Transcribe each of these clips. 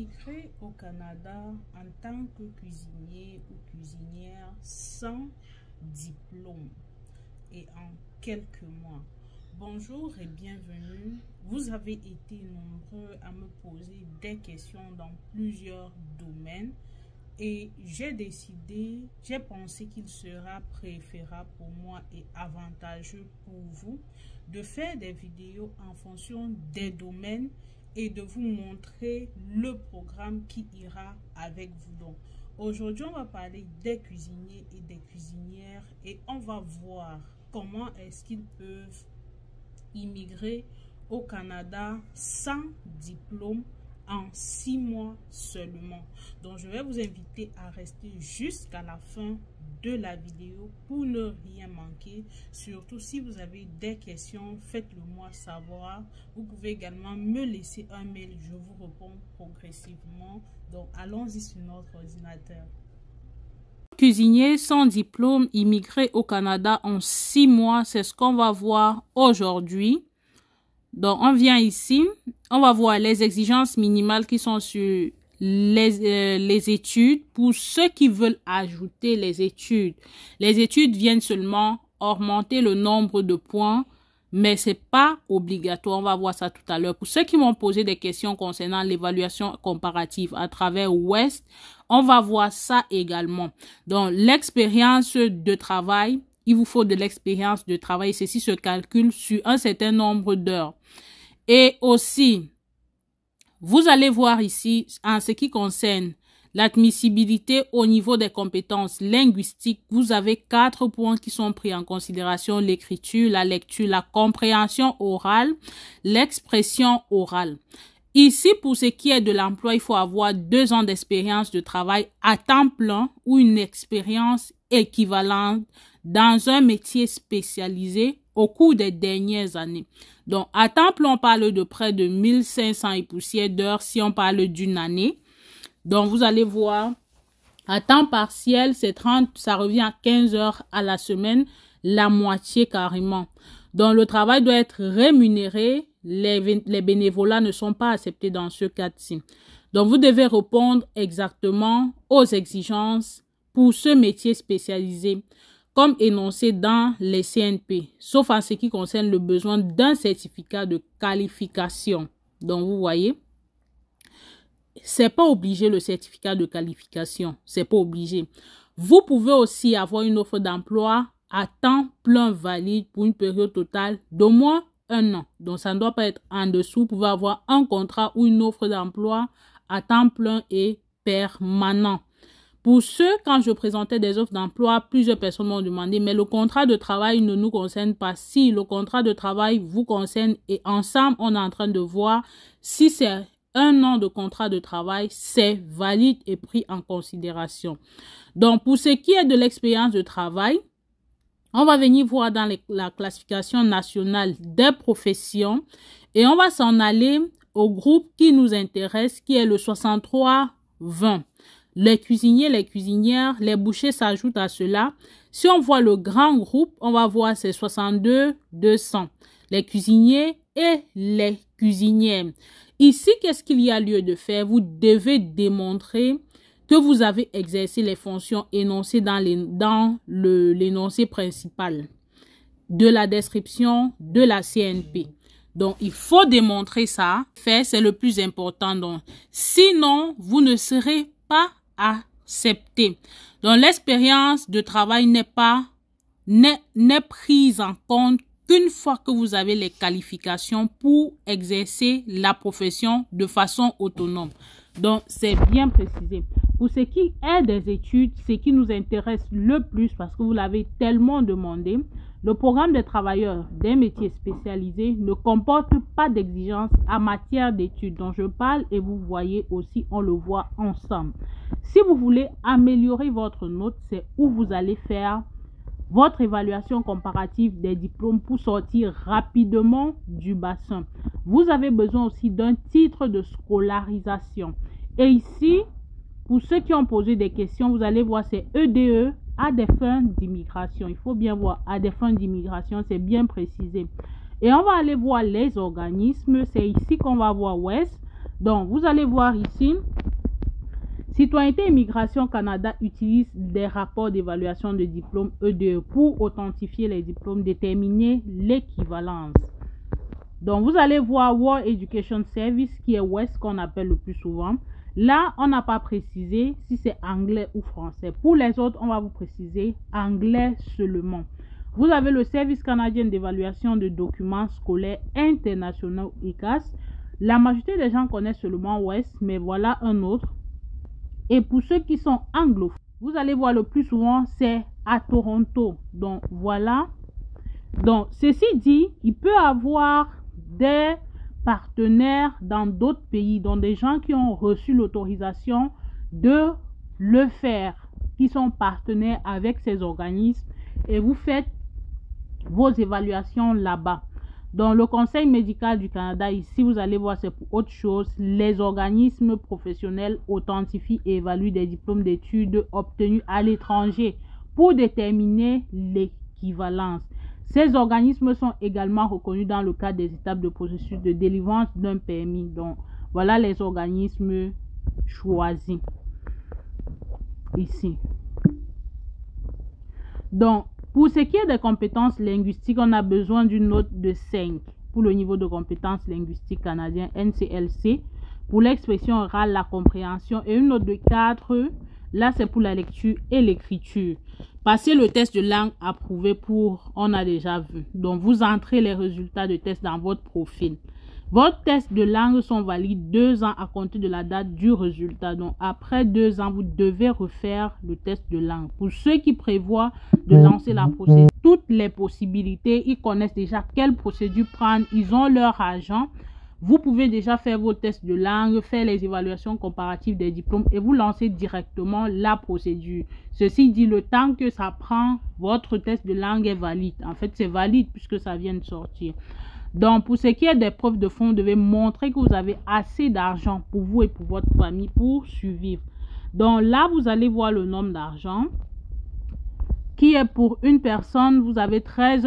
Immigrer au Canada en tant que cuisinier ou cuisinière sans diplôme et en quelques mois. Bonjour et bienvenue. Vous avez été nombreux à me poser des questions dans plusieurs domaines et j'ai pensé qu'il sera préférable pour moi et avantageux pour vous de faire des vidéos en fonction des domaines et de vous montrer le programme qui ira avec vous. Donc, aujourd'hui, on va parler des cuisiniers et des cuisinières et on va voir comment est-ce qu'ils peuvent immigrer au Canada sans diplôme en 6 mois seulement. Donc, je vais vous inviter à rester jusqu'à la fin de la vidéo pour ne rien manquer. Surtout si vous avez des questions, faites-le moi savoir. Vous pouvez également me laisser un mail, je vous réponds progressivement. Donc, allons-y sur notre ordinateur. Cuisinier sans diplôme, immigré au Canada en 6 mois, c'est ce qu'on va voir aujourd'hui. Donc, on vient ici, on va voir les exigences minimales qui sont sur les études. Pour ceux qui veulent ajouter les études viennent seulement augmenter le nombre de points, mais c'est pas obligatoire. On va voir ça tout à l'heure. Pour ceux qui m'ont posé des questions concernant l'évaluation comparative à travers West, on va voir ça également. Donc, l'expérience de travail, il vous faut de l'expérience de travail. Ceci se calcule sur un certain nombre d'heures. Et aussi, vous allez voir ici, en ce qui concerne l'admissibilité au niveau des compétences linguistiques, vous avez 4 points qui sont pris en considération: l'écriture, la lecture, la compréhension orale, l'expression orale. Ici, pour ce qui est de l'emploi, il faut avoir 2 ans d'expérience de travail à temps plein ou une expérience équivalente dans un métier spécialisé au cours des dernières années. Donc, à temps plein, on parle de près de 1500 et poussières d'heures si on parle d'une année. Donc, vous allez voir, à temps partiel, c'est 30, ça revient à 15 heures à la semaine, la moitié carrément. Donc, le travail doit être rémunéré. Les bénévolats ne sont pas acceptés dans ce cas-ci. Donc, vous devez répondre exactement aux exigences pour ce métier spécialisé, comme énoncé dans les CNP, sauf en ce qui concerne le besoin d'un certificat de qualification. Donc, vous voyez, c'est pas obligé le certificat de qualification, c'est pas obligé. Vous pouvez aussi avoir une offre d'emploi à temps plein valide pour une période totale d'au moins 1 an. Donc, ça ne doit pas être en dessous. Vous pouvez avoir un contrat ou une offre d'emploi à temps plein et permanent. Pour ceux, quand je présentais des offres d'emploi, plusieurs personnes m'ont demandé, mais le contrat de travail ne nous concerne pas. Si le contrat de travail vous concerne et ensemble, on est en train de voir si c'est 1 an de contrat de travail, c'est valide et pris en considération. Donc, pour ce qui est de l'expérience de travail, on va venir voir dans la classification nationale des professions et on va s'en aller au groupe qui nous intéresse, qui est le 63-20. Les cuisiniers, les cuisinières, les bouchers s'ajoutent à cela. Si on voit le grand groupe, on va voir c'est 62-200. Les cuisiniers et les cuisinières. Ici, qu'est-ce qu'il y a lieu de faire? Vous devez démontrer que vous avez exercé les fonctions énoncées dans l'énoncé principal de la description de la CNP. Donc, il faut démontrer ça. Faire, c'est le plus important. Donc, sinon, vous ne serez pas accepté. Donc, l'expérience de travail n'est prise en compte qu'une fois que vous avez les qualifications pour exercer la profession de façon autonome. Donc, c'est bien précisé. Pour ce qui est des études, ce qui nous intéresse le plus, parce que vous l'avez tellement demandé, le programme des travailleurs des métiers spécialisés ne comporte pas d'exigence en matière d'études dont je parle et vous voyez aussi, on le voit ensemble. Si vous voulez améliorer votre note, c'est où vous allez faire votre évaluation comparative des diplômes pour sortir rapidement du bassin. Vous avez besoin aussi d'un titre de scolarisation. Et ici, pour ceux qui ont posé des questions, vous allez voir c'est EDE à des fins d'immigration. Il faut bien voir à des fins d'immigration, c'est bien précisé. Et on va aller voir les organismes. C'est ici qu'on va voir West. Donc, vous allez voir ici, Citoyenneté et Immigration Canada utilise des rapports d'évaluation de diplômes EDE pour authentifier les diplômes, déterminer l'équivalence. Donc, vous allez voir World Education Service qui est WES qu'on appelle le plus souvent. Là, on n'a pas précisé si c'est anglais ou français. Pour les autres, on va vous préciser anglais seulement. Vous avez le Service canadien d'évaluation de documents scolaires internationaux ICAS. La majorité des gens connaissent seulement WES, mais voilà un autre. Et pour ceux qui sont anglophones, vous allez voir le plus souvent, c'est à Toronto. Donc, voilà. Donc, ceci dit, il peut y avoir des partenaires dans d'autres pays, donc des gens qui ont reçu l'autorisation de le faire, qui sont partenaires avec ces organismes, et vous faites vos évaluations là-bas. Dans le Conseil médical du Canada, ici, vous allez voir, c'est pour autre chose. Les organismes professionnels authentifient et évaluent des diplômes d'études obtenus à l'étranger pour déterminer l'équivalence. Ces organismes sont également reconnus dans le cadre des étapes de processus de délivrance d'un permis. Donc, voilà les organismes choisis ici. Donc, pour ce qui est des compétences linguistiques, on a besoin d'une note de 5 pour le niveau de compétences linguistiques canadien NCLC. Pour l'expression orale, la compréhension, et une note de 4. Là, c'est pour la lecture et l'écriture. Passez le test de langue approuvé pour, on a déjà vu. Donc, vous entrez les résultats de test dans votre profil. Vos tests de langue sont valides 2 ans à compter de la date du résultat. Donc, après 2 ans, vous devez refaire le test de langue. Pour ceux qui prévoient de lancer la procédure, toutes les possibilités, ils connaissent déjà quelle procédure prendre, ils ont leur agent. Vous pouvez déjà faire vos tests de langue, faire les évaluations comparatives des diplômes et vous lancer directement la procédure. Ceci dit, le temps que ça prend, votre test de langue est valide. En fait, c'est valide puisque ça vient de sortir. Donc, pour ce qui est des preuves de fonds, vous devez montrer que vous avez assez d'argent pour vous et pour votre famille pour survivre. Donc là, vous allez voir le nombre d'argent qui est pour une personne, vous avez 13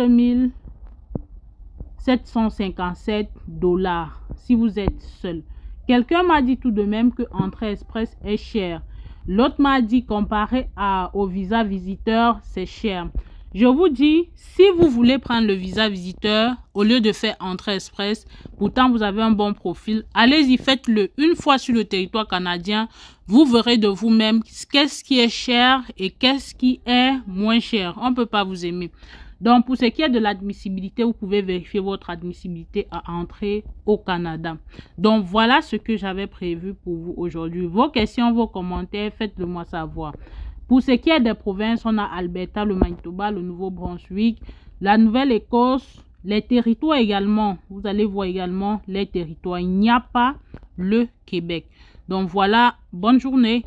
757 $ si vous êtes seul. Quelqu'un m'a dit tout de même que Entrée Express est cher. L'autre m'a dit comparé au visa visiteur, c'est cher. Je vous dis, si vous voulez prendre le visa visiteur au lieu de faire Entrée Express, pourtant vous avez un bon profil, allez-y, faites-le une fois sur le territoire canadien. Vous verrez de vous-même qu'est-ce qui est cher et qu'est-ce qui est moins cher. On ne peut pas vous aimer. Donc, pour ce qui est de l'admissibilité, vous pouvez vérifier votre admissibilité à entrer au Canada. Donc, voilà ce que j'avais prévu pour vous aujourd'hui. Vos questions, vos commentaires, faites-le moi savoir. Pour ce qui est des provinces, on a Alberta, le Manitoba, le Nouveau-Brunswick, la Nouvelle-Écosse, les territoires également. Vous allez voir également les territoires. Il n'y a pas le Québec. Donc, voilà. Bonne journée.